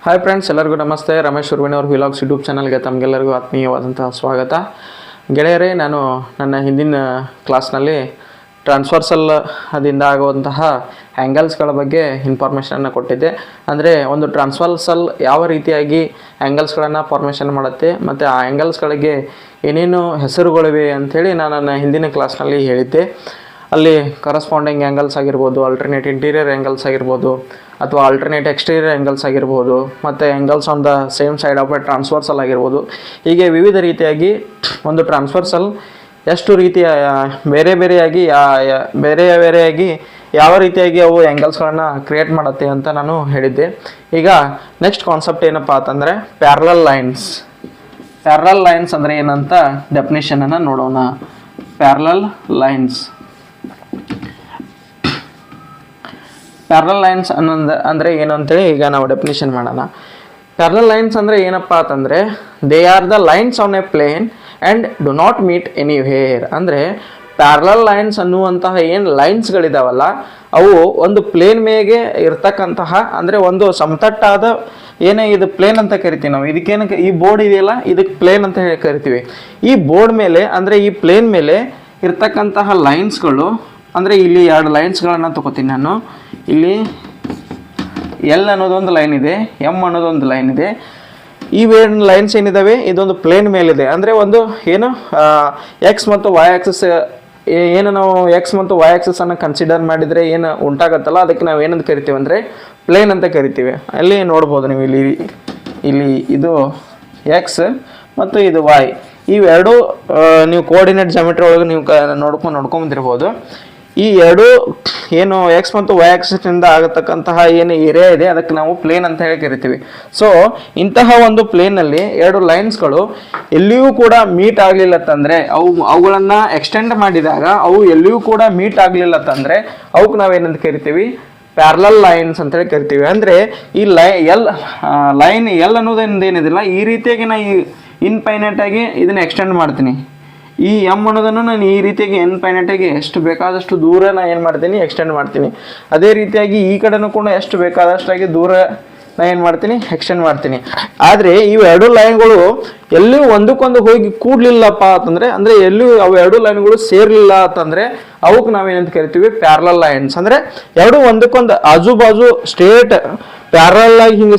Hi friends, ಎಲ್ಲರಿಗೂ ನಮಸ್ತೆ. ರಮೇಶ್ ಉರ್ವಿನಿ ಅವ್ರ ವ್ಲಾಗ್ಸ್ ಯೂಟ್ಯೂಬ್ ಚಾನಲ್ಗೆ ತಮಗೆಲ್ಲರಿಗೂ ಆತ್ಮೀಯವಾದಂತಹ ಸ್ವಾಗತ. ಗೆಳೆಯರೇ, ನಾನು ನನ್ನ ಹಿಂದಿನ ಕ್ಲಾಸ್ನಲ್ಲಿ ಟ್ರಾನ್ಸ್ಫರ್ಸಲ್ ಅದಿಂದ ಆಗುವಂತಹ ಆ್ಯಂಗಲ್ಸ್ಗಳ ಬಗ್ಗೆ ಇನ್ಫಾರ್ಮೇಷನನ್ನು ಕೊಟ್ಟಿದ್ದೆ. ಅಂದರೆ ಒಂದು ಟ್ರಾನ್ಸ್ಫರ್ಸಲ್ ಯಾವ ರೀತಿಯಾಗಿ ಆ್ಯಂಗಲ್ಸ್ಗಳನ್ನು ಫಾರ್ಮೇಷನ್ ಮಾಡುತ್ತೆ ಮತ್ತು ಆ ಆ್ಯಂಗಲ್ಸ್ಗಳಿಗೆ ಏನೇನು ಹೆಸರುಗಳಿವೆ ಅಂಥೇಳಿ ನಾನು ನನ್ನ ಹಿಂದಿನ ಕ್ಲಾಸ್ನಲ್ಲಿ ಹೇಳಿದ್ದೆ. ಅಲ್ಲಿ ಕರಸ್ಪಾಂಡಿಂಗ್ ಆ್ಯಂಗಲ್ಸ್ ಆಗಿರ್ಬೋದು, ಆಲ್ಟರ್ನೇಟ್ ಇಂಟೀರಿಯರ್ ಆ್ಯಂಗಲ್ಸ್ ಆಗಿರ್ಬೋದು, ಅಥವಾ ಆಲ್ಟರ್ನೇಟ್ ಎಕ್ಸ್ಟೀರಿಯರ್ ಆ್ಯಂಗಲ್ಸ್ ಆಗಿರ್ಬೋದು, ಮತ್ತು angles on the same side of A transversal ಆಗಿರ್ಬೋದು. ಹೀಗೆ ವಿವಿಧ ರೀತಿಯಾಗಿ ಒಂದು ಟ್ರಾನ್ಸ್ಫರ್ಸಲ್ ಎಷ್ಟು ರೀತಿಯ ಬೇರೆ ಬೇರೆಯಾಗಿ ಯಾವ ರೀತಿಯಾಗಿ ಅವು ಆ್ಯಂಗಲ್ಸ್ಗಳನ್ನು ಕ್ರಿಯೇಟ್ ಮಾಡುತ್ತೆ ಅಂತ ನಾನು ಹೇಳಿದ್ದೆ. ಈಗ ನೆಕ್ಸ್ಟ್ ಕಾನ್ಸೆಪ್ಟ್ ಏನಪ್ಪ ಅಂತಂದರೆ ಪ್ಯಾರಲಲ್ ಲೈನ್ಸ್. ಪ್ಯಾರಲಲ್ ಲೈನ್ಸ್ ಅಂದರೆ ಏನಂತ ಡೆಫಿನೇಷನನ್ನು ನೋಡೋಣ. ಪ್ಯಾರಲಲ್ ಲೈನ್ಸ್ ಅಂದರೆ ಏನು ಅಂತೇಳಿ ಈಗ ನಾವು ಡೆಫಿನೇಷನ್ ಮಾಡೋಣ. ಪ್ಯಾರಲಲ್ ಲೈನ್ಸ್ ಅಂದರೆ ಏನಪ್ಪ ಅಂತಂದರೆ they are the lines on a plane and do not meet anywhere. ಅಂದರೆ ಪ್ಯಾರಲಲ್ ಲೈನ್ಸ್ ಅನ್ನುವಂತಹ ಏನು ಲೈನ್ಸ್ಗಳಿದಾವಲ್ಲ ಅವು ಒಂದು ಪ್ಲೇನ್ ಮೇಗೆ ಇರ್ತಕ್ಕಂತಹ, ಅಂದರೆ ಒಂದು ಸಮತಟ್ಟಾದ ಏನೇ ಇದು ಪ್ಲೇನ್ ಅಂತ ಕರಿತೀವಿ ನಾವು. ಇದಕ್ಕೇನಕ್ಕೆ ಈ ಬೋರ್ಡ್ ಇದೆಯಲ್ಲ, ಇದಕ್ಕೆ ಪ್ಲೇನ್ ಅಂತ ಹೇಳಿ ಕರಿತೀವಿ. ಈ ಬೋರ್ಡ್ ಮೇಲೆ ಅಂದರೆ ಈ ಪ್ಲೇನ್ ಮೇಲೆ ಇರ್ತಕ್ಕಂತಹ ಲೈನ್ಸ್ಗಳು, ಅಂದರೆ ಇಲ್ಲಿ ಎರಡು ಲೈನ್ಸ್ಗಳನ್ನು ತಗೋತೀನಿ ನಾನು. ಇಲ್ಲಿ ಎಲ್ ಅನ್ನೋದೊಂದು ಲೈನ್ ಇದೆ, ಎಮ್ ಅನ್ನೋದೊಂದು ಲೈನ್ ಇದೆ. ಇವೇನು ಲೈನ್ಸ್ ಏನಿದ್ದಾವೆ ಇದೊಂದು ಪ್ಲೇನ್ ಮೇಲಿದೆ. ಅಂದರೆ ಒಂದು ಏನು ಎಕ್ಸ್ ಮತ್ತು ವೈ ಆಕ್ಸಿಸ್, ಏನು ನಾವು ಎಕ್ಸ್ ಮತ್ತು ವೈ ಆಕ್ಸಿಸನ್ನು ಕನ್ಸಿಡರ್ ಮಾಡಿದರೆ ಏನು ಉಂಟಾಗತ್ತಲ್ಲ ಅದಕ್ಕೆ ನಾವು ಏನಂತ ಕರಿತೀವಿ ಅಂದರೆ ಪ್ಲೇನ್ ಅಂತ ಕರಿತೀವಿ. ಅಲ್ಲಿ ನೋಡ್ಬೋದು ನೀವು, ಇಲ್ಲಿ ಇದು ಎಕ್ಸ್ ಮತ್ತು ಇದು ವೈ. ಇವೆರಡು ನೀವು ಕೋಆರ್ಡಿನೇಟ್ ಜಾಮೆಟ್ರಿ ಒಳಗೆ ನೀವು ನೋಡ್ಕೊಂಬಂದಿರ್ಬೋದು. ಈ ಎರಡು ಏನು ಎಕ್ಸ್ ಮತ್ತು ವೈ ಆಕ್ಸಿಸ್ನಿಂದ ಆಗತಕ್ಕಂತಹ ಏನು ಏರಿಯಾ ಇದೆ ಅದಕ್ಕೆ ನಾವು ಪ್ಲೇನ್ ಅಂತ ಹೇಳಿ ಕರಿತೀವಿ. ಸೊ ಇಂತಹ ಒಂದು ಪ್ಲೇನಲ್ಲಿ ಎರಡು ಲೈನ್ಸ್ಗಳು ಎಲ್ಲಿಯೂ ಕೂಡ ಮೀಟ್ ಆಗಲಿಲ್ಲ ಅಂತಂದರೆ, ಅವುಗಳನ್ನು ಎಕ್ಸ್ಟೆಂಡ್ ಮಾಡಿದಾಗ ಅವು ಎಲ್ಲಿಯೂ ಕೂಡ ಮೀಟ್ ಆಗಲಿಲ್ಲ ಅಂತಂದರೆ ಅವಕ್ಕೆ ನಾವೇನಂತ ಕರಿತೀವಿ, ಪ್ಯಾರಲಲ್ ಲೈನ್ಸ್ ಅಂತೇಳಿ ಕರಿತೀವಿ. ಅಂದರೆ ಈ ಲೈನ್ ಎಲ್ ಅನ್ನೋದೇನಿದೆ ಏನಿದಿಲ್ಲ, ಈ ರೀತಿಯಾಗಿ ನಾನು ಇನ್ಫೈನೈಟ್ ಆಗಿ ಇದನ್ನು ಎಕ್ಸ್ಟೆಂಡ್ ಮಾಡ್ತೀನಿ. ಈ ಎಮ್ ಅನ್ನೋದನ್ನು ನಾನು ಈ ರೀತಿಯಾಗಿ ಇನ್ಫೈನೈಟಾಗಿ ಎಷ್ಟು ಬೇಕಾದಷ್ಟು ದೂರ ನಾನು ಏನು ಮಾಡ್ತೀನಿ, ಎಕ್ಸ್ಟೆಂಡ್ ಮಾಡ್ತೀನಿ. ಅದೇ ರೀತಿಯಾಗಿ ಈ ಕಡೆನೂ ಕೂಡ ಎಷ್ಟು ಬೇಕಾದಷ್ಟಾಗಿ ದೂರ ನಾನು ಏನು ಮಾಡ್ತೀನಿ, ಎಕ್ಸ್ಟೆಂಡ್ ಮಾಡ್ತೀನಿ. ಆದರೆ ಇವೆರಡು ಲೈನ್ಗಳು ಎಲ್ಲಿಯೂ ಒಂದಕ್ಕೊಂದು ಹೋಗಿ ಕೂಡಲಿಲ್ಲಪ್ಪ ಅಂತಂದರೆ, ಅಂದರೆ ಎಲ್ಲಿಯೂ ಅವು ಎರಡು ಲೈನ್ಗಳು ಸೇರಲಿಲ್ಲ ಅಂತಂದರೆ ಅವಕ್ಕೆ ನಾವೇನಂತ ಕರಿತೀವಿ, ಪ್ಯಾರಲಲ್ ಲೈನ್ಸ್. ಅಂದರೆ ಎರಡು ಒಂದಕ್ಕೊಂದು ಆಜು ಬಾಜು ಸ್ಟ್ರೇಟ್ ಪ್ಯಾರಲಲ್ ಆಗಿ ಹಿಂಗೆ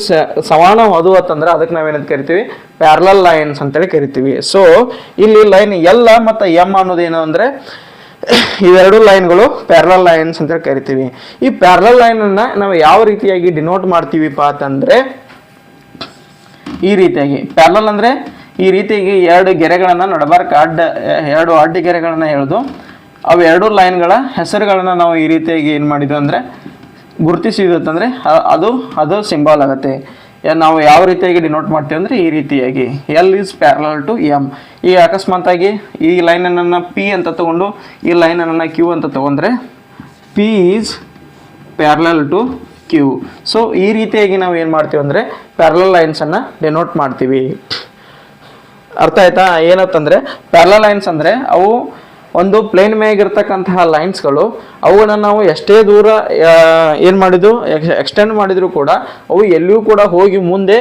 ಸಮಾನವಾದವು ಅಂತಂದ್ರೆ ಅದಕ್ಕೆ ನಾವೇನಂತ ಕರಿತೀವಿ, ಪ್ಯಾರಲಲ್ ಲೈನ್ಸ್ ಅಂತೇಳಿ ಕರಿತೀವಿ. ಸೊ ಇಲ್ಲಿ ಲೈನ್ ಎಲ್ ಮತ್ತು ಎಮ್ ಅನ್ನೋದೇನು ಅಂದರೆ ಇವೆರಡು ಲೈನ್ಗಳು ಪ್ಯಾರಲಲ್ ಲೈನ್ಸ್ ಅಂತೇಳಿ ಕರಿತೀವಿ. ಈ ಪ್ಯಾರಲಲ್ ಲೈನನ್ನು ನಾವು ಯಾವ ರೀತಿಯಾಗಿ ಡಿನೋಟ್ ಮಾಡ್ತೀವಿಪ್ಪ ಅಂತಂದರೆ ಈ ರೀತಿಯಾಗಿ. ಪ್ಯಾರಲಲ್ ಅಂದರೆ ಈ ರೀತಿಯಾಗಿ ಎರಡು ಗೆರೆಗಳನ್ನು ನಡಬಾರ್ಕ ಎರಡು ಅಡ್ಡ ಗೆರೆಗಳನ್ನು ಎಳೆದು ಅವು ಎರಡು ಲೈನ್ಗಳ ಹೆಸರುಗಳನ್ನು ನಾವು ಈ ರೀತಿಯಾಗಿ ಏನು ಮಾಡಿದ್ವಿ ಅಂದರೆ ಗುರುತಿಸಿದಂದರೆ ಅದು ಸಿಂಬಲ್ ಆಗುತ್ತೆ. ನಾವು ಯಾವ ರೀತಿಯಾಗಿ ಡಿನೋಟ್ ಮಾಡ್ತೀವಿ ಅಂದರೆ ಈ ರೀತಿಯಾಗಿ L is parallel to M. ಈ ಅಕಸ್ಮಾತಾಗಿ ಈ ಲೈನನ್ನು ಪಿ ಅಂತ ತಗೊಂಡು ಈ ಲೈನನ್ನು ಕ್ಯೂ ಅಂತ ತಗೊಂಡ್ರೆ P is parallel to Q. So ಈ ರೀತಿಯಾಗಿ ನಾವು ಏನು ಮಾಡ್ತೀವಿ ಅಂದರೆ ಪ್ಯಾರಲಲ್ ಲೈನ್ಸನ್ನು ಡಿನೋಟ್ ಮಾಡ್ತೀವಿ. ಅರ್ಥ ಆಯ್ತಾ? ಏನಂತಂದರೆ ಪ್ಯಾರಲಲ್ ಲೈನ್ಸ್ ಅಂದರೆ ಅವು ಒಂದು ಪ್ಲೇನ್ ಮೇಗಿರ್ತಕ್ಕಂತಹ ಲೈನ್ಸ್ಗಳು, ಅವುಗಳನ್ನು ನಾವು ಎಷ್ಟೇ ದೂರ ಏನು ಮಾಡಿದ್ದು ಎಕ್ಸ್ಟೆಂಡ್ ಮಾಡಿದರೂ ಕೂಡ ಅವು ಎಲ್ಲಿಯೂ ಕೂಡ ಹೋಗಿ ಮುಂದೆ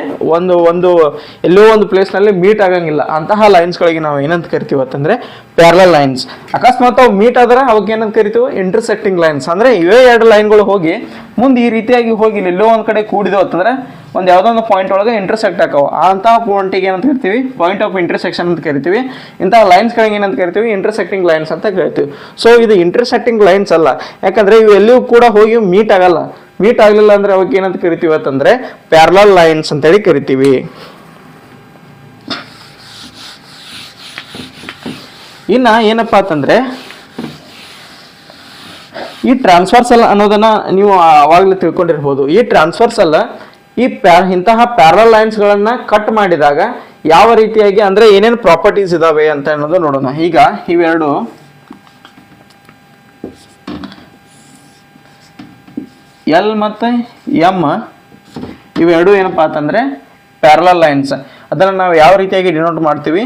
ಎಲ್ಲೋ ಒಂದು ಪ್ಲೇಸ್ನಲ್ಲಿ ಮೀಟ್ ಆಗಂಗಿಲ್ಲ. ಅಂತಹ ಲೈನ್ಸ್ಗಳಿಗೆ ನಾವು ಏನಂತ ಕರಿತೀವಿ ಅಂತಂದರೆ ಪ್ಯಾರಲಲ್ ಲೈನ್ಸ್. ಅಕಸ್ಮಾತ್ ಅವು ಮೀಟ್ ಆದ್ರೆ ಅವಕ್ಕೆ ಏನಂತ ಕರಿತೀವಿ, ಇಂಟರ್ಸೆಕ್ಟಿಂಗ್ ಲೈನ್ಸ್. ಅಂದರೆ ಇವೇ ಎರಡು ಲೈನ್ಗಳು ಹೋಗಿ ಮುಂದೆ ಈ ರೀತಿಯಾಗಿ ಹೋಗಿ ಎಲ್ಲೋ ಒಂದು ಕಡೆ ಕೂಡಿದವು ಅಂತಂದರೆ ಒಂದು ಯಾವುದೋ ಒಂದು ಪಾಯಿಂಟ್ ಒಳಗೆ ಇಂಟರ್ಸೆಕ್ಟ್ ಆಕಾವು. ಅಂತಹ ಪಾಯಿಂಟಿಗೆ ಏನಂತ ಕರಿತೀವಿ, ಪಾಯಿಂಟ್ ಆಫ್ ಇಂಟರ್ಸೆಕ್ಷನ್ ಅಂತ ಕರಿತೀವಿ. ಇಂತಹ ಲೈನ್ಸ್ಗಳಿಗೆ ಏನಂತ ಕರಿತೀವಿ, ಇಂಟರ್ಸೆಕ್ಟಿಂಗ್ ಲೈನ್ಸ್ ಅಂತ ಕರಿತೀವಿ. ಸೊ ಇದು ಇಂಟರ್ಸೆಕ್ಟಿಂಗ್ ಲೈನ್ಸ್ ಅಲ್ಲ, ಯಾಕಂದರೆ ಇವು ಎಲ್ಲಿಯೂ ಕೂಡ ಹೋಗಿ ಮೀಟ್ ಆಗಲ್ಲ. ಮೀಟ್ ಆಗಲಿಲ್ಲ ಅಂದರೆ ಅವಕ್ಕೆ ಏನಂತ ಕರಿತೀವಿ ಅಂತಂದರೆ ಪ್ಯಾರಲಲ್ ಲೈನ್ಸ್ ಅಂತೇಳಿ ಕರಿತೀವಿ. ಇನ್ನು ಏನಪ್ಪ ಅಂತಂದರೆ ಈ ಟ್ರಾನ್ಸ್ಫರ್ಸಲ್ ಅನ್ನೋದನ್ನು ನೀವು ಆವಾಗಲೇ ತಿಳ್ಕೊಂಡಿರ್ಬೋದು. ಈ ಟ್ರಾನ್ಸ್ಫರ್ಸಲ್ ಇಂತಹ ಪ್ಯಾರಲಲ್ ಲೈನ್ಸ್ಗಳನ್ನು ಕಟ್ ಮಾಡಿದಾಗ ಯಾವ ರೀತಿಯಾಗಿ, ಅಂದರೆ ಏನೇನು ಪ್ರಾಪರ್ಟೀಸ್ ಇದಾವೆ ಅಂತ ಅನ್ನೋದು ನೋಡೋಣ. ಈಗ ಇವೆರಡು ಎಲ್ ಮತ್ತು ಎಮ್ ಇವೆರಡು ಏನಪ್ಪ ಅಂತಂದರೆ ಪ್ಯಾರಲಲ್ ಲೈನ್ಸ್. ಅದನ್ನು ನಾವು ಯಾವ ರೀತಿಯಾಗಿ ಡಿನೋಟ್ ಮಾಡ್ತೀವಿ,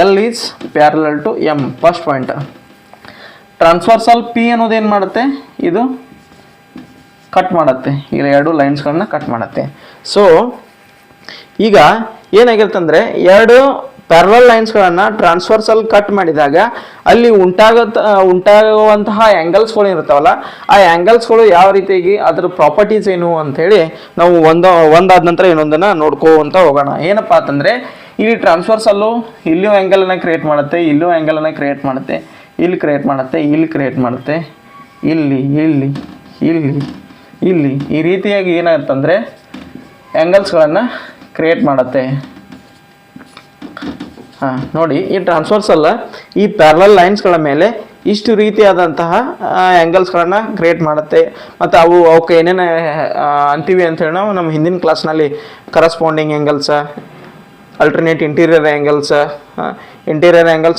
L is parallel to M. First point transversal P ಅನ್ನೋದೇನು ಮಾಡುತ್ತೆ, ಇದು ಕಟ್ ಮಾಡುತ್ತೆ, ಇಲ್ಲಿ ಎರಡು ಲೈನ್ಸ್ಗಳನ್ನ ಕಟ್ ಮಾಡುತ್ತೆ. ಸೊ ಈಗ ಏನಾಗಿರುತ್ತೆ ಅಂದರೆ ಎರಡು ಪ್ಯಾರಲಲ್ ಲೈನ್ಸ್ಗಳನ್ನು ಟ್ರಾನ್ಸ್ಫರ್ಸಲ್ ಕಟ್ ಮಾಡಿದಾಗ ಅಲ್ಲಿ ಉಂಟಾಗುವಂತಹ ಆ್ಯಂಗಲ್ಸ್ಗಳು ಇರ್ತಾವಲ್ಲ, ಆ ಆ್ಯಂಗಲ್ಸ್ಗಳು ಯಾವ ರೀತಿಯಾಗಿ ಅದರ ಪ್ರಾಪರ್ಟೀಸ್ ಏನು ಅಂಥೇಳಿ ನಾವು ಒಂದಾದ ನಂತರ ಇನ್ನೊಂದನ್ನು ನೋಡ್ಕೋವಂತ ಹೋಗೋಣ. ಏನಪ್ಪ ಅಂತಂದರೆ ಇಲ್ಲಿ ಟ್ರಾನ್ಸ್ಫರ್ಸಲ್ಲು ಇಲ್ಲೂ ಆ್ಯಂಗಲನ್ನು ಕ್ರಿಯೇಟ್ ಮಾಡುತ್ತೆ, ಇಲ್ಲೂ ಆ್ಯಂಗಲನ್ನು ಕ್ರಿಯೇಟ್ ಮಾಡುತ್ತೆ, ಇಲ್ಲಿ ಕ್ರಿಯೇಟ್ ಮಾಡುತ್ತೆ, ಇಲ್ಲಿ ಕ್ರಿಯೇಟ್ ಮಾಡುತ್ತೆ, ಇಲ್ಲಿ ಇಲ್ಲಿ ಇಲ್ಲಿ ಇಲ್ಲಿ ಈ ರೀತಿಯಾಗಿ ಏನಾಗುತ್ತಂದರೆ ಆ್ಯಂಗಲ್ಸ್ಗಳನ್ನು ಕ್ರಿಯೇಟ್ ಮಾಡುತ್ತೆ. ಹಾಂ ನೋಡಿ, ಈ ಟ್ರಾನ್ಸ್ಫರ್ಸಲ್ಲ ಈ ಪ್ಯಾರಲಲ್ ಲೈನ್ಸ್ಗಳ ಮೇಲೆ ಇಷ್ಟು ರೀತಿಯಾದಂತಹ ಆ್ಯಂಗಲ್ಸ್ಗಳನ್ನು ಕ್ರಿಯೇಟ್ ಮಾಡುತ್ತೆ. ಮತ್ತು ಅವಕ್ಕೆ ಏನೇನು ಅಂತೀವಿ ಅಂಥೇಳಿ ನಾವು ನಮ್ಮ ಹಿಂದಿನ ಕ್ಲಾಸ್ನಲ್ಲಿ corresponding angles, alternate interior angles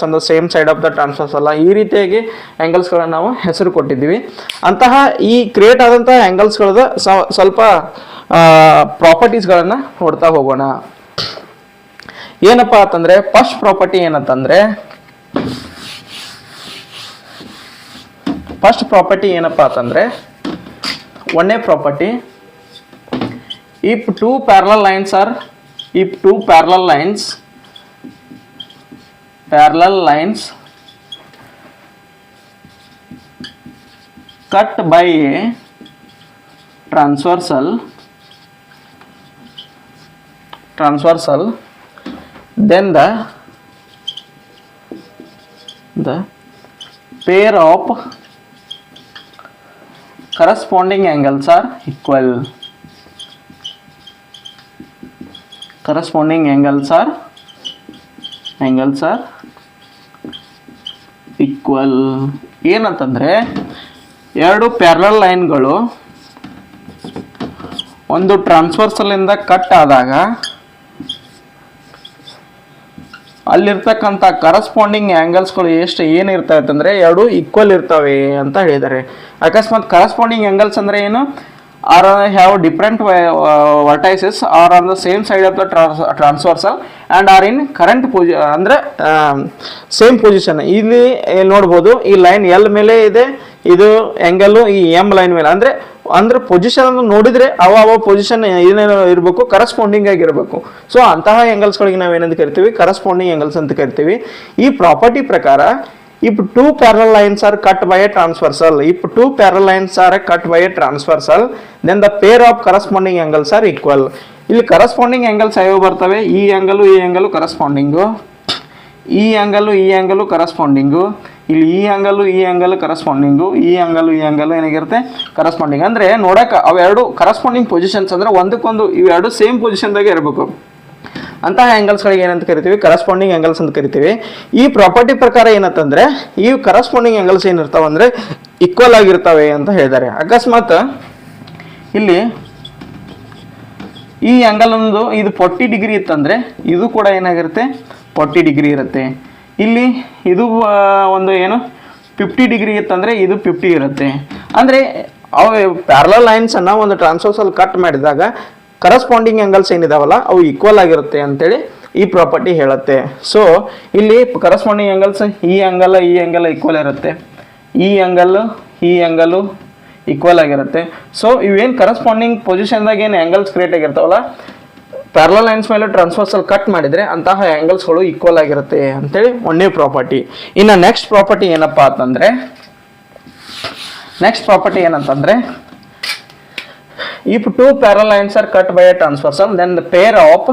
on the same side of the ಟ್ರಾನ್ಸ್ಫರ್ಸಲ್ಲ, ಈ ರೀತಿಯಾಗಿ ಆ್ಯಂಗಲ್ಸ್ಗಳನ್ನು ನಾವು ಹೆಸರು ಕೊಟ್ಟಿದ್ದೀವಿ. ಅಂತಹ ಈ ಕ್ರಿಯೇಟ್ ಆದಂತಹ ಆ್ಯಂಗಲ್ಸ್ಗಳದ ಸ್ವಲ್ಪ ಪ್ರಾಪರ್ಟೀಸ್ಗಳನ್ನು ನೋಡ್ತಾ ಹೋಗೋಣ. ಏನಪ್ಪ ಅಂತಂದರೆ ಫಸ್ಟ್ ಪ್ರಾಪರ್ಟಿ ಏನಂತಂದರೆ ಒಂದನೇ property, if two parallel lines cut by a transversal, then the pair of corresponding angles are equal. Corresponding angles are equal. ಏನಂತಂದರೆ ಎರಡು ಪ್ಯಾರಲಲ್ ಲೈನ್ಗಳು ಒಂದು ಟ್ರಾನ್ಸ್ಫರ್ಸಲಿಂದ ಕಟ್ ಆದಾಗ ಅಲ್ಲಿರ್ತಕ್ಕಂಥ ಕರಸ್ಪಾಂಡಿಂಗ್ ಆ್ಯಂಗಲ್ಸ್ಗಳು ಏನಿರ್ತವೆ ಅಂತಂದರೆ ಎರಡು ಈಕ್ವಲ್ ಇರ್ತವೆ ಅಂತ ಹೇಳಿದ್ದಾರೆ. ಅಕಸ್ಮಾತ್ ಕರಸ್ಪಾಂಡಿಂಗ್ ಆ್ಯಂಗಲ್ಸ್ ಅಂದರೆ ಏನು? Are have different vertices are on the same side of the transversal and are in current ಅಂದರೆ ಸೇಮ್ ಪೊಸಿಷನ್. ಇಲ್ಲಿ ನೋಡ್ಬೋದು, ಈ ಲೈನ್ ಎಲ್ ಮೇಲೆ ಇದೆ, ಇದು ಆ್ಯಂಗಲ್ಲು ಈ ಎಮ್ ಲೈನ್ ಮೇಲೆ, ಅಂದರೆ ಪೊಸಿಷನ್ ಅನ್ನು ನೋಡಿದರೆ ಅವ ಪೊಸಿಷನ್ ಏನೇನೋ ಇರಬೇಕು, ಕರಸ್ಪಾಂಡಿಂಗ್ ಆಗಿರಬೇಕು. ಸೊ ಅಂತಹ ಆ್ಯಂಗಲ್ಸ್ಗಳಿಗೆ ನಾವು ಏನಂತ ಕರಿತೀವಿ? ಕರಸ್ಪಾಂಡಿಂಗ್ ಆ್ಯಂಗಲ್ಸ್ ಅಂತ ಕರಿತೀವಿ. ಈ ಪ್ರಾಪರ್ಟಿ ಪ್ರಕಾರ if two parallel lines are cut by a transversal, then the pair of corresponding angles are equal. ಇಲ್ಲಿ ಕರಸ್ಪಾಂಡಿಂಗ್ ಆ್ಯಂಗಲ್ಸ್ ಯಾವ ಬರ್ತವೆ? ಈ ಆ್ಯಂಗಲು ಕರಸ್ಪಾಂಡಿಂಗು, ಈ ಆ್ಯಂಗಲು ಕರಸ್ಪಾಂಡಿಂಗು, ಇಲ್ಲಿ ಈ ಆ್ಯಂಗಲ್ ಕರಸ್ಪಾಂಡಿಂಗು, ಈ ಆ್ಯಂಗಲ್ ಏನಾಗಿರುತ್ತೆ? ಕರಸ್ಪಾಂಡಿಂಗ್. ಅಂದರೆ ನೋಡಕ್ಕೆ ಅವೆರಡು ಕರಸ್ಪಾಂಡಿಂಗ್ ಪೊಸಿಷನ್ಸ್, ಅಂದರೆ ಒಂದಕ್ಕೊಂದು ಇವೆರಡು ಸೇಮ್ ಪೊಸಿಷನ್ದಾಗೆ ಇರಬೇಕು. ಅಂತಹ ಆ್ಯಂಗಲ್ಸ್ಗಳಿಗೆ ಏನಂತ ಕರಿತೀವಿ? ಕರಸ್ಪಾಂಡಿಂಗ್ ಆ್ಯಂಗಲ್ಸ್ ಅಂತ ಕರಿತೀವಿ. ಈ ಪ್ರಾಪರ್ಟಿ ಪ್ರಕಾರ ಏನಂತಂದರೆ ಈ ಕರಸ್ಪಾಂಡಿಂಗ್ ಆ್ಯಂಗಲ್ಸ್ ಏನಿರ್ತಾವೆ ಅಂದರೆ ಈಕ್ವಲ್ ಆಗಿರ್ತವೆ ಅಂತ ಹೇಳಿದ್ದಾರೆ. ಅಕಸ್ಮಾತ್ ಇಲ್ಲಿ ಈ ಆ್ಯಂಗಲ್ ಒಂದು ಇದು 40 ಡಿಗ್ರಿ ಇತ್ತಂದರೆ ಇದು ಕೂಡ ಏನಾಗಿರುತ್ತೆ? 40 ಡಿಗ್ರಿ ಇರುತ್ತೆ. ಇಲ್ಲಿ ಇದು ಒಂದು ಏನು 50 ಡಿಗ್ರಿ ಇತ್ತಂದರೆ ಇದು 50 ಇರುತ್ತೆ. ಅಂದರೆ ಅವು ಪ್ಯಾರಲಲ್ ಲೈನ್ಸನ್ನು ಒಂದು ಟ್ರಾನ್ಸ್ಫರ್ಸಲ್ ಕಟ್ ಮಾಡಿದಾಗ ಕರಸ್ಪಾಂಡಿಂಗ್ ಆ್ಯಂಗಲ್ಸ್ ಏನಿದಾವಲ್ಲ ಅವು ಈಕ್ವಲ್ ಆಗಿರುತ್ತೆ ಅಂತೇಳಿ ಈ ಪ್ರಾಪರ್ಟಿ ಹೇಳುತ್ತೆ. ಸೊ ಇಲ್ಲಿ ಕರಸ್ಪಾಂಡಿಂಗ್ ಆ್ಯಂಗಲ್ಸ್ ಈ ಆ್ಯಂಗಲ್ ಈಕ್ವಲ್ ಇರುತ್ತೆ, ಈ ಆ್ಯಂಗಲ್ಲು ಈಕ್ವಲ್ ಆಗಿರುತ್ತೆ. ಸೊ ಇವೇನು ಕರಸ್ಪಾಂಡಿಂಗ್ ಪೊಸಿಷನ್ದಾಗ ಏನು ಆ್ಯಂಗಲ್ಸ್ ಕ್ರಿಯೇಟ್ ಆಗಿರ್ತಾವಲ್ಲ, ಪ್ಯಾರಲಲ್ ಲೈನ್ಸ್ ಮೇಲೆ ಟ್ರಾನ್ಸ್ಫರ್ಸಲ್ ಕಟ್ ಮಾಡಿದರೆ ಅಂತಹ ಆ್ಯಂಗಲ್ಸ್ಗಳು ಈಕ್ವಲ್ ಆಗಿರುತ್ತೆ ಅಂತೇಳಿ ಒಂದೇ ಪ್ರಾಪರ್ಟಿ. ಇನ್ನು ನೆಕ್ಸ್ಟ್ ಪ್ರಾಪರ್ಟಿ ಏನಪ್ಪ ಅಂತಂದರೆ if two parallel lines are cut by a transversal, then the pair of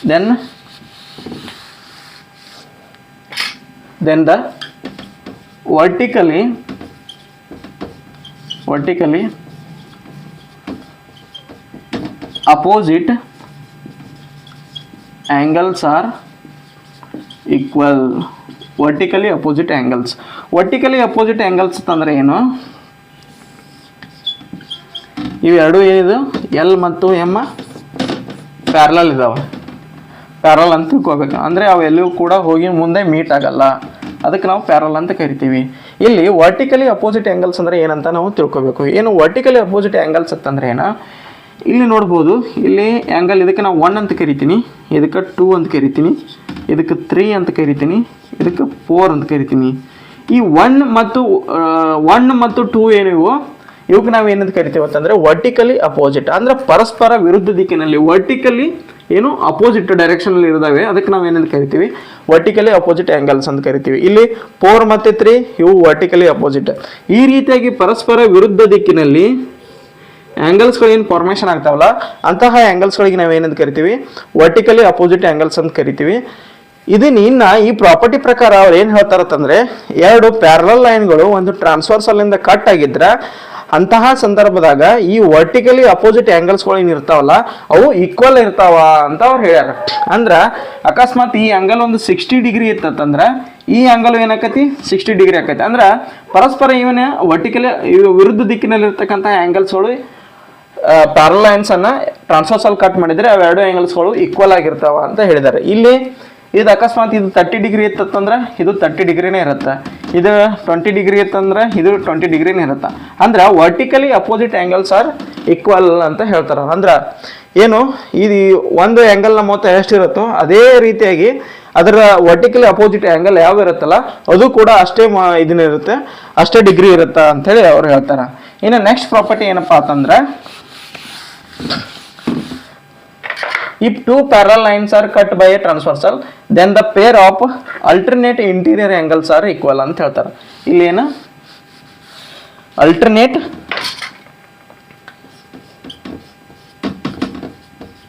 then the vertically opposite angles are equal. vertically opposite angles ಅಂತಂದ್ರೆ ಏನು? ಇವೆರಡು ಏನಿದು ಎಲ್ ಮತ್ತು ಎಮ್ ಪ್ಯಾರಲಲ್ ಇದಾವೆ, ಪ್ಯಾರಲಲ್ ಅಂತ ತಿಳ್ಕೊಬೇಕು. ಅಂದರೆ ಅವೆಲ್ಲೂ ಕೂಡ ಹೋಗಿ ಮುಂದೆ ಮೀಟ್ ಆಗಲ್ಲ, ಅದಕ್ಕೆ ನಾವು ಪ್ಯಾರಲಲ್ ಅಂತ ಕರಿತೀವಿ. ಇಲ್ಲಿ ವರ್ಟಿಕಲಿ ಅಪೋಸಿಟ್ ಆ್ಯಂಗಲ್ಸ್ ಅಂದರೆ ಏನಂತ ನಾವು ತಿಳ್ಕೊಬೇಕು. ಏನು ವರ್ಟಿಕಲಿ ಅಪೋಸಿಟ್ ಆ್ಯಂಗಲ್ಸ್ ಅಂತಂದ್ರೆ ಏನು? ಇಲ್ಲಿ ನೋಡ್ಬೋದು, ಇಲ್ಲಿ ಆ್ಯಂಗಲ್ ಇದಕ್ಕೆ ನಾವು 1 ಅಂತ ಕರಿತೀನಿ, ಇದಕ್ಕೆ 2 ಅಂತ ಕರಿತೀನಿ, ಇದಕ್ಕೆ 3 ಅಂತ ಕರಿತೀನಿ, ಇದಕ್ಕೆ 4 ಅಂತ ಕರಿತೀನಿ. ಈ 1 ಮತ್ತು 2 ಏನಿವು ಇವಕ್ಕೆ ನಾವು ಏನಂತ ಕರಿತೀವಿ ಅಂತಂದರೆ ವರ್ಟಿಕಲಿ ಅಪೋಸಿಟ್, ಅಂದರೆ ಪರಸ್ಪರ ವಿರುದ್ಧ ದಿಕ್ಕಿನಲ್ಲಿ ವರ್ಟಿಕಲಿ ಏನು ಅಪೋಸಿಟ್ ಡೈರೆಕ್ಷನಲ್ಲಿ ಇದ್ದಾವೆ, ಅದಕ್ಕೆ ನಾವು ಏನಂತ ಕರಿತೀವಿ ವರ್ಟಿಕಲಿ ಅಪೋಸಿಟ್ ಆ್ಯಂಗಲ್ಸ್ ಅಂತ ಕರಿತೀವಿ. ಇಲ್ಲಿ 4 ಮತ್ತು 3 ಇವು ವರ್ಟಿಕಲಿ ಅಪೋಸಿಟ್. ಈ ರೀತಿಯಾಗಿ ಪರಸ್ಪರ ವಿರುದ್ಧ ದಿಕ್ಕಿನಲ್ಲಿ ಆ್ಯಂಗಲ್ಸ್ಗಳು ಏನು ಫಾರ್ಮೇಷನ್ ಆಗ್ತಾವಲ್ಲ ಅಂತಹ ಆ್ಯಂಗಲ್ಸ್ಗಳಿಗೆ ನಾವು ಏನಂತ ಕರಿತೀವಿ ವರ್ಟಿಕಲಿ ಅಪೋಸಿಟ್ ಆ್ಯಂಗಲ್ಸ್ ಅಂತ ಕರಿತೀವಿ. ಇದನ್ನ ಇನ್ನು ಈ ಪ್ರಾಪರ್ಟಿ ಪ್ರಕಾರ ಅವ್ರು ಏನು ಹೇಳ್ತಾರಂತಂದರೆ, 2 ಪ್ಯಾರಲಲ್ ಲೈನ್ಗಳು ಒಂದು ಟ್ರಾನ್ಸ್ವರ್ಸಲ್ಲಿಂದ ಕಟ್ ಆಗಿದ್ರೆ ಅಂತಹ ಸಂದರ್ಭದಾಗ ಈ ವರ್ಟಿಕಲಿ ಅಪೋಸಿಟ್ ಆ್ಯಂಗಲ್ಸ್ಗಳು ಏನು ಇರ್ತಾವಲ್ಲ ಅವು ಈಕ್ವಲ್ ಇರ್ತಾವ ಅಂತ ಅವ್ರು ಹೇಳ್ಯಾರ. ಅಂದ್ರೆ ಅಕಸ್ಮಾತ್ ಈ ಆ್ಯಂಗಲ್ ಒಂದು 60 ಡಿಗ್ರಿ ಇತ್ತಂದ್ರೆ ಈ ಆ್ಯಂಗಲ್ ಏನಾಕತಿ 60 ಡಿಗ್ರಿ ಆಕೈತಿ. ಅಂದ್ರೆ ಪರಸ್ಪರ ಇವನ್ನ ವರ್ಟಿಕಲಿ ವಿರುದ್ಧ ದಿಕ್ಕಿನಲ್ಲಿ ಇರ್ತಕ್ಕಂಥ ಆ್ಯಂಗಲ್ಸ್ಗಳು ಪ್ಯಾರಲಲ್ ಲೈನ್ಸನ್ನು ಟ್ರಾನ್ಸ್ವರ್ಸಲ್ ಕಟ್ ಮಾಡಿದರೆ ಅವೆರಡು ಆ್ಯಂಗಲ್ಸ್ಗಳು ಈಕ್ವಲ್ ಆಗಿರ್ತಾವ ಅಂತ ಹೇಳಿದ್ದಾರೆ. ಇಲ್ಲಿ ಇದು ಅಕಸ್ಮಾತ್ ಇದು 30 ಡಿಗ್ರಿ ಇತ್ತಂದ್ರೆ ಇದು 30 ಡಿಗ್ರಿನೇ ಇರುತ್ತೆ, ಇದು 20 ಡಿಗ್ರಿ ಇತ್ತಂದ್ರೆ ಇದು 20 ಡಿಗ್ರಿನೇ ಇರುತ್ತೆ. ಅಂದ್ರೆ vertically opposite angles are equal ಅಂತ ಹೇಳ್ತಾರೆ. ಅಂದ್ರೆ ಏನು ಇದು ಒಂದು ಆ್ಯಂಗಲ್ನ ಮೊತ್ತ ಎಷ್ಟಿರುತ್ತೋ ಅದೇ ರೀತಿಯಾಗಿ ಅದರ ವರ್ಟಿಕಲಿ ಅಪೋಸಿಟ್ ಆ್ಯಂಗಲ್ ಯಾವ ಇರುತ್ತಲ್ಲ ಅದು ಕೂಡ ಅಷ್ಟೇ ಇದನ್ನಿರುತ್ತೆ, ಅಷ್ಟೇ ಡಿಗ್ರಿ ಇರುತ್ತೆ ಅಂಥೇಳಿ ಅವ್ರು ಹೇಳ್ತಾರೆ. ಇನ್ನು ನೆಕ್ಸ್ಟ್ ಪ್ರಾಪರ್ಟಿ ಏನಪ್ಪ ಅಂತಂದ್ರೆ, if 2 parallel lines are cut by a transversal then the pair of alternate interior angles are equal ಅಂತ ಹೇಳ್ತಾರೆ. ಇಲ್ಲಿ ಏನು